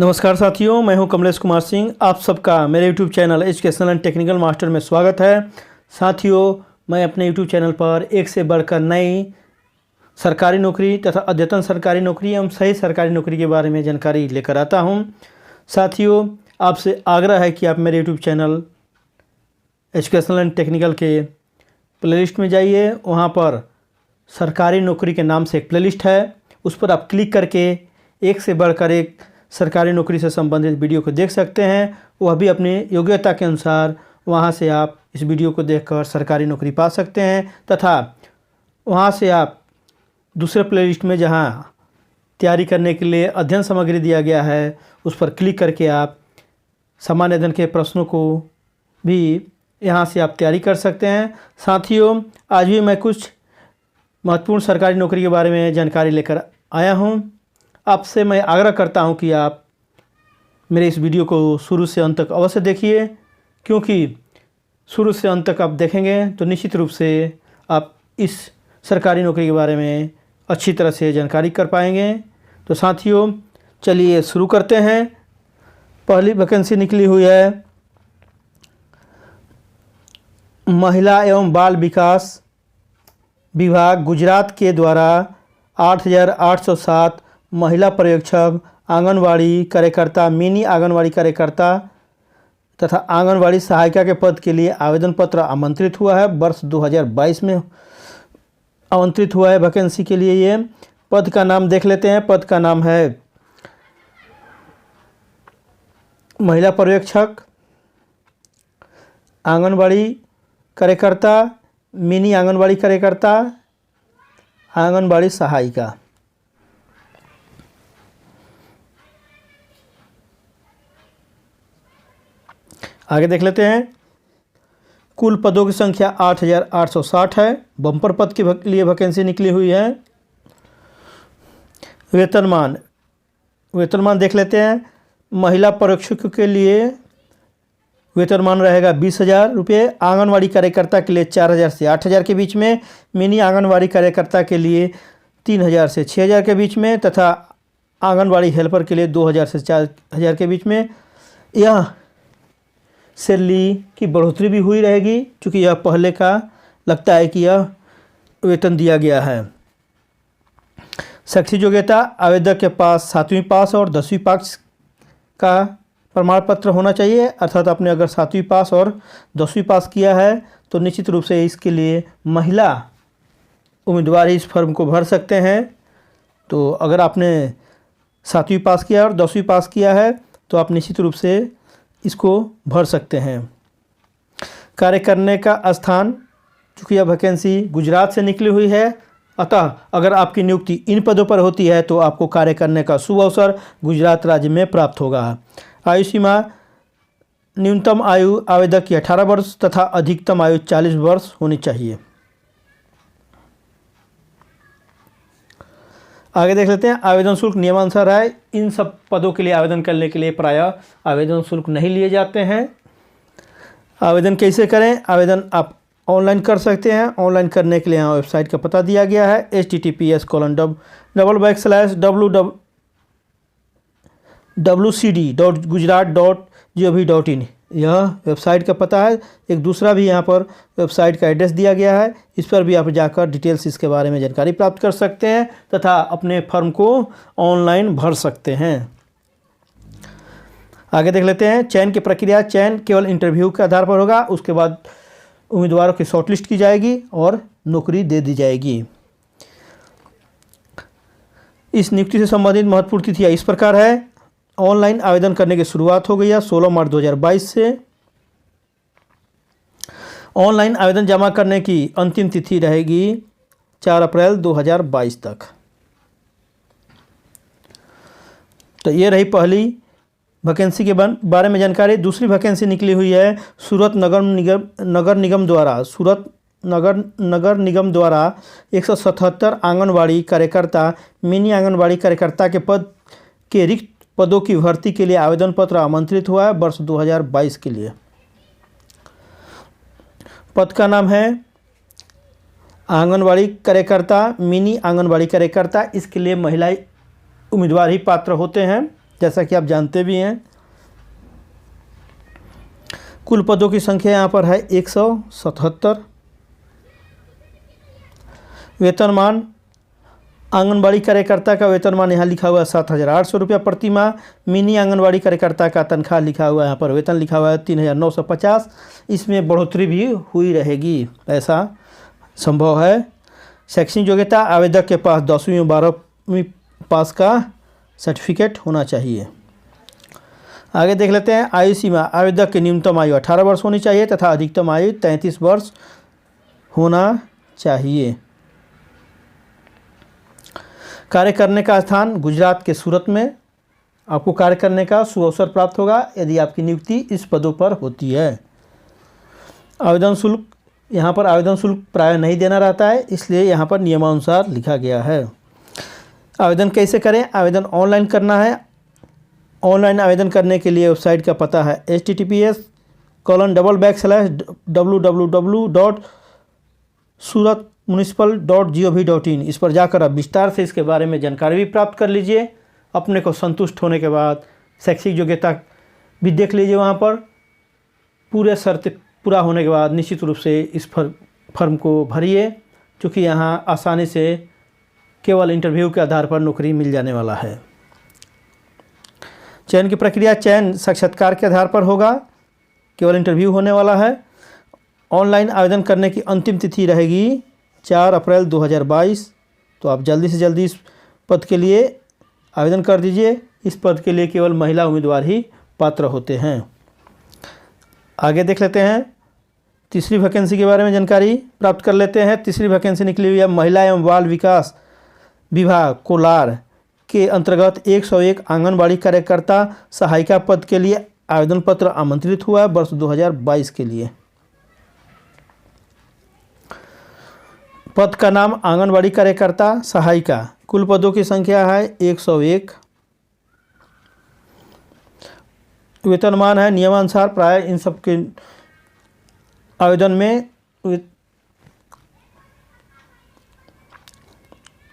नमस्कार साथियों, मैं हूं कमलेश कुमार सिंह। आप सबका मेरे YouTube channel educational and technical master में स्वागत है। साथियों, मैं अपने YouTube चैनल पर एक से बढ़कर नई सरकारी नौकरी तथा अद्यतन सरकारी नौकरी एवं सही सरकारी नौकरी के बारे में जानकारी लेकर आता हूं। साथियों, आपसे आग्रह है कि आप मेरे YouTube channel educational and technical के प्लेलिस्ट में जाइए। वहाँ पर सरकारी नौकरी के नाम से एक प्लेलिस्ट है, उस पर आप क्लिक करके एक से बढ़कर एक सरकारी नौकरी से संबंधित वीडियो को देख सकते हैं। वह भी अपनी योग्यता के अनुसार वहां से आप इस वीडियो को देखकर सरकारी नौकरी पा सकते हैं। तथा वहां से आप दूसरे प्लेलिस्ट में जहां तैयारी करने के लिए अध्ययन सामग्री दिया गया है, उस पर क्लिक करके आप सामान्य अध्ययन के प्रश्नों को भी यहां से आप तैयारी कर सकते हैं। साथियों, आज भी मैं कुछ महत्वपूर्ण सरकारी नौकरी के बारे में जानकारी लेकर आया हूं। आपसे मैं आग्रह करता हूं कि आप मेरे इस वीडियो को शुरू से अंत तक अवश्य देखिए, क्योंकि शुरू से अंत तक आप देखेंगे तो निश्चित रूप से आप इस सरकारी नौकरी के बारे में अच्छी तरह से जानकारी कर पाएंगे। तो साथियों, चलिए शुरू करते हैं। पहली वैकेंसी निकली हुई है महिला एवं बाल विकास विभाग गुजरात के द्वारा 8,807 महिला पर्यवेक्षक, आंगनवाड़ी कार्यकर्ता, मिनी आंगनवाड़ी कार्यकर्ता तथा आंगनवाड़ी सहायिका के पद के लिए आवेदन पत्र आमंत्रित हुआ है। वर्ष 2022 में आमंत्रित हुआ है वैकेंसी के लिए। ये पद का नाम देख लेते हैं। पद का नाम है महिला पर्यवेक्षक, आंगनवाड़ी कार्यकर्ता, मिनी आंगनवाड़ी कार्यकर्ता, आंगनवाड़ी सहायिका। आगे देख लेते हैं। कुल पदों की संख्या 8,860 है। बम्पर पद के लिए वैकेंसी निकली हुई है। वेतनमान देख लेते हैं। महिला पर्यवेक्षक के लिए वेतनमान रहेगा 20,000 रुपये। आंगनवाड़ी कार्यकर्ता के लिए 4,000 से 8,000 के बीच में। मिनी आंगनवाड़ी कार्यकर्ता के लिए 3,000 से 6,000 के बीच में तथा आंगनवाड़ी हेल्पर के लिए 2,000 से 4,000 के बीच में। यह सैलरी की बढ़ोतरी भी हुई रहेगी, क्योंकि यह पहले का लगता है कि यह वेतन दिया गया है। शैक्षिक योग्यता, आवेदक के पास 7वीं पास और 10वीं पास का प्रमाण पत्र होना चाहिए। अर्थात आपने अगर 7वीं पास और 10वीं पास किया है तो निश्चित रूप से इसके लिए महिला उम्मीदवार ही इस फॉर्म को भर सकते हैं। तो अगर आपने 7वीं पास किया और 10वीं पास किया है तो आप निश्चित रूप से इसको भर सकते हैं। कार्य करने का स्थान, चूँकि यह वैकेंसी गुजरात से निकली हुई है, अतः अगर आपकी नियुक्ति इन पदों पर होती है तो आपको कार्य करने का शुभ अवसर गुजरात राज्य में प्राप्त होगा। आयु सीमा, न्यूनतम आयु आवेदक की 18 वर्ष तथा अधिकतम आयु 40 वर्ष होनी चाहिए। आगे देख लेते हैं। आवेदन शुल्क नियमानुसार है। इन सब पदों के लिए आवेदन करने के लिए प्रायः आवेदन शुल्क नहीं लिए जाते हैं। आवेदन कैसे करें? आवेदन आप ऑनलाइन कर सकते हैं। ऑनलाइन करने के लिए यहाँ वेबसाइट का पता दिया गया है https://www.cd.gujarat.gov.in। यह वेबसाइट का पता है। एक दूसरा भी यहाँ पर वेबसाइट का एड्रेस दिया गया है। इस पर भी आप जाकर डिटेल्स इसके बारे में जानकारी प्राप्त कर सकते हैं तथा अपने फॉर्म को ऑनलाइन भर सकते हैं। आगे देख लेते हैं। चयन की प्रक्रिया, चयन केवल इंटरव्यू के आधार पर होगा। उसके बाद उम्मीदवारों की शॉर्टलिस्ट की जाएगी और नौकरी दे दी जाएगी। इस नियुक्ति से संबंधित महत्वपूर्ण तिथियाँ इस प्रकार है। ऑनलाइन आवेदन करने की शुरुआत हो गई है 16 मार्च 2022 से। ऑनलाइन आवेदन जमा करने की अंतिम तिथि रहेगी 4 अप्रैल 2022 तक। तो ये रही पहली वैकेंसी के बारे में जानकारी। दूसरी वैकेंसी निकली हुई है सूरत नगर निगम द्वारा 177 आंगनवाड़ी कार्यकर्ता, मिनी आंगनवाड़ी कार्यकर्ता के पद के रिक्त पदों की भर्ती के लिए आवेदन पत्र आमंत्रित हुआ है वर्ष 2022 के लिए। पद का नाम है आंगनवाड़ी कार्यकर्ता, मिनी आंगनवाड़ी कार्यकर्ता। इसके लिए महिला उम्मीदवार ही पात्र होते हैं जैसा कि आप जानते भी हैं। कुल पदों की संख्या यहाँ पर है 177। वेतनमान आंगनबाड़ी कार्यकर्ता का वेतनमान यहाँ लिखा हुआ है 7,800 रुपया प्रति माह। मिनी आंगनबाड़ी कार्यकर्ता का तनख्वाह लिखा हुआ है यहाँ पर, वेतन लिखा हुआ है 3,950। इसमें बढ़ोतरी भी हुई रहेगी, ऐसा संभव है। शैक्षणिक योग्यता आवेदक के पास 10वीं और 12वीं पास का सर्टिफिकेट होना चाहिए। आगे देख लेते हैं। आयु सीमा आवेदक की न्यूनतम आयु 18 वर्ष होनी चाहिए तथा अधिकतम आयु 33 वर्ष होना चाहिए। कार्य करने का स्थान गुजरात के सूरत में आपको कार्य करने का सुअवसर प्राप्त होगा यदि आपकी नियुक्ति इस पदों पर होती है। आवेदन शुल्क, यहाँ पर आवेदन शुल्क प्राय नहीं देना रहता है, इसलिए यहाँ पर नियमानुसार लिखा गया है। आवेदन कैसे करें? आवेदन ऑनलाइन करना है। ऑनलाइन आवेदन करने के लिए वेबसाइट का पता है https://www.suratmunicipal.gov.in। इस पर जाकर आप विस्तार से इसके बारे में जानकारी भी प्राप्त कर लीजिए। अपने को संतुष्ट होने के बाद शैक्षिक योग्यता भी देख लीजिए। वहाँ पर पूरे शर्त पूरा होने के बाद निश्चित रूप से इस फर्म को भरिए, क्योंकि यहाँ आसानी से केवल इंटरव्यू के आधार पर नौकरी मिल जाने वाला है। चयन की प्रक्रिया चयन साक्षात्कार के आधार पर होगा, केवल इंटरव्यू होने वाला है। ऑनलाइन आवेदन करने की अंतिम तिथि रहेगी 4 अप्रैल 2022। तो आप जल्दी से जल्दी इस पद के लिए आवेदन कर दीजिए। इस पद के लिए केवल महिला उम्मीदवार ही पात्र होते हैं। आगे देख लेते हैं। तीसरी वैकेंसी के बारे में जानकारी प्राप्त कर लेते हैं। तीसरी वैकेंसी निकली हुई है महिला एवं बाल विकास विभाग कोलार के अंतर्गत 101 आंगनबाड़ी कार्यकर्ता सहायिका पद के लिए आवेदन पत्र आमंत्रित हुआ है वर्ष 2022 के लिए। पद का नाम आंगनबाड़ी कार्यकर्ता सहायिका। कुल पदों की संख्या है 101। वेतनमान है नियमानुसार, प्राय इन सब के आवेदन में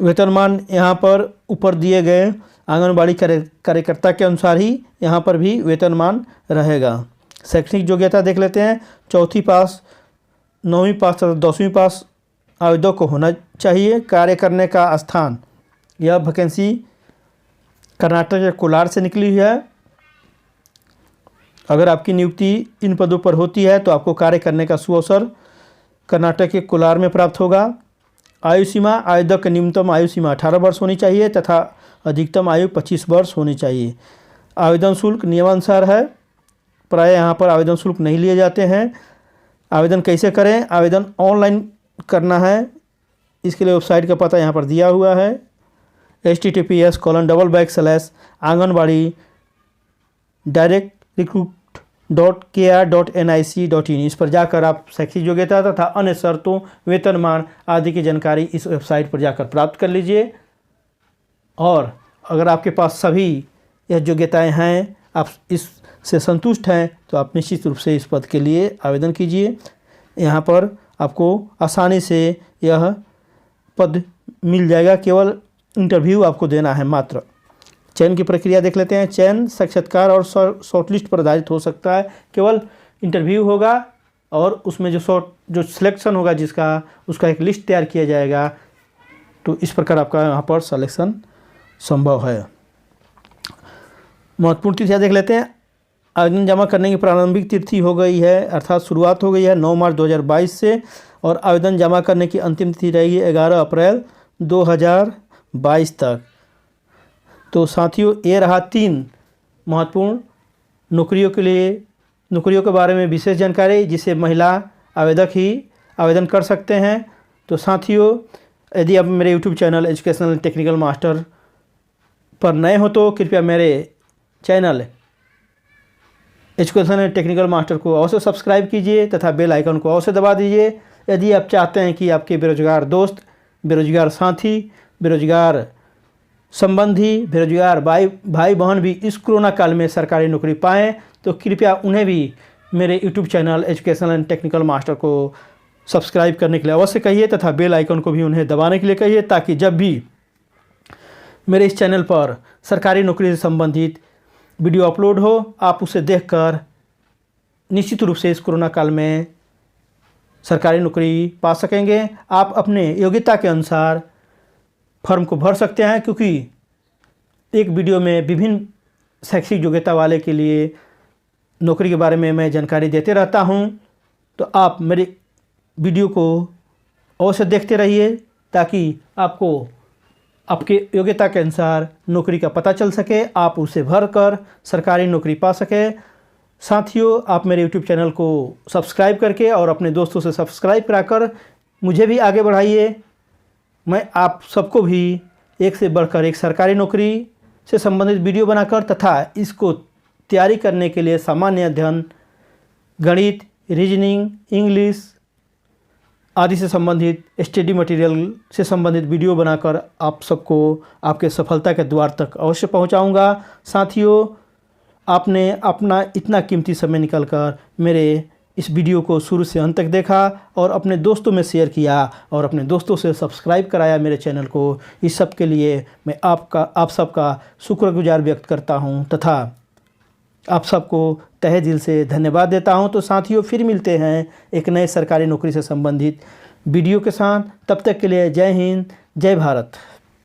वेतनमान यहाँ पर ऊपर दिए गए आंगनबाड़ी कार्यकर्ता के अनुसार ही यहाँ पर भी वेतनमान रहेगा। शैक्षणिक योग्यता देख लेते हैं। 4वीं पास, 9वीं पास तथा 10वीं पास आवेदक को होना चाहिए। कार्य करने का स्थान, यह वैकेंसी कर्नाटक के कोलार से निकली हुई है। अगर आपकी नियुक्ति इन पदों पर होती है तो आपको कार्य करने का सुअवसर कर्नाटक के कोलार में प्राप्त होगा। आयु सीमा आवेदक की न्यूनतम आयु सीमा 18 वर्ष होनी चाहिए तथा अधिकतम आयु 25 वर्ष होनी चाहिए। आवेदन शुल्क नियमानुसार है, प्राय यहाँ पर आवेदन शुल्क नहीं लिए जाते हैं। आवेदन कैसे करें? आवेदन ऑनलाइन करना है। इसके लिए वेबसाइट का पता यहाँ पर दिया हुआ है https://आंगनबाड़ी-directrecruit.kr.nic.in। इस पर जाकर आप शैक्षिक योग्यता तथा अन्य शर्तों, वेतनमान आदि की जानकारी इस वेबसाइट पर जाकर प्राप्त कर लीजिए। और अगर आपके पास सभी यह योग्यताएं हैं, आप इससे संतुष्ट हैं, तो आप निश्चित रूप से इस पद के लिए आवेदन कीजिए। यहाँ पर आपको आसानी से यह पद मिल जाएगा, केवल इंटरव्यू आपको देना है मात्र। चयन की प्रक्रिया देख लेते हैं। चयन साक्षात्कार और शॉर्टलिस्ट पर आधारित हो सकता है। केवल इंटरव्यू होगा और उसमें जो सिलेक्शन होगा उसका एक लिस्ट तैयार किया जाएगा। तो इस प्रकार आपका यहाँ पर सिलेक्शन संभव है। महत्वपूर्ण तिथियाँ देख लेते हैं। आवेदन जमा करने की प्रारंभिक तिथि हो गई है, अर्थात शुरुआत हो गई है 9 मार्च 2022 से, और आवेदन जमा करने की अंतिम तिथि रहेगी 11 अप्रैल 2022 तक। तो साथियों, ये रहा 3 महत्वपूर्ण नौकरियों के बारे में विशेष जानकारी, जिसे महिला आवेदक ही आवेदन कर सकते हैं। तो साथियों, यदि आप मेरे YouTube channel educational technical master पर नए हो तो कृपया मेरे चैनल एजुकेशनल टेक्निकल मास्टर को अवश्य सब्सक्राइब कीजिए तथा बेल आइकन को अवश्य दबा दीजिए। यदि आप चाहते हैं कि आपके बेरोजगार दोस्त, बेरोजगार साथी, बेरोजगार संबंधी, बेरोजगार भाई बहन भी इस कोरोना काल में सरकारी नौकरी पाएँ, तो कृपया उन्हें भी मेरे YouTube channel educational and technical master को सब्सक्राइब करने के लिए अवश्य कहिए तथा बेल आइकन को भी उन्हें दबाने के लिए कहिए, ताकि जब भी मेरे इस चैनल पर सरकारी नौकरी से संबंधित वीडियो अपलोड हो आप उसे देखकर निश्चित रूप से इस कोरोना काल में सरकारी नौकरी पा सकेंगे। आप अपने योग्यता के अनुसार फॉर्म को भर सकते हैं, क्योंकि एक वीडियो में विभिन्न शैक्षिक योग्यता वाले के लिए नौकरी के बारे में मैं जानकारी देते रहता हूं। तो आप मेरे वीडियो को अवश्य देखते रहिए ताकि आपको आपके योग्यता के अनुसार नौकरी का पता चल सके, आप उसे भर कर सरकारी नौकरी पा सके। साथियों, आप मेरे YouTube चैनल को सब्सक्राइब करके और अपने दोस्तों से सब्सक्राइब कराकर मुझे भी आगे बढ़ाइए। मैं आप सबको भी एक से बढ़कर एक सरकारी नौकरी से संबंधित वीडियो बनाकर तथा इसको तैयारी करने के लिए सामान्य अध्ययन, गणित, रीजनिंग, इंग्लिश आदि से संबंधित स्टडी मटेरियल से संबंधित वीडियो बनाकर आप सबको आपके सफलता के द्वार तक अवश्य पहुंचाऊंगा। साथियों, आपने अपना इतना कीमती समय निकालकर मेरे इस वीडियो को शुरू से अंत तक देखा और अपने दोस्तों में शेयर किया और अपने दोस्तों से सब्सक्राइब कराया मेरे चैनल को। इस सब के लिए मैं आप सबका शुक्रगुजार व्यक्त करता हूं तथा आप सबको तहे दिल से धन्यवाद देता हूं। तो साथियों, फिर मिलते हैं एक नए सरकारी नौकरी से संबंधित वीडियो के साथ। तब तक के लिए जय हिंद, जय भारत।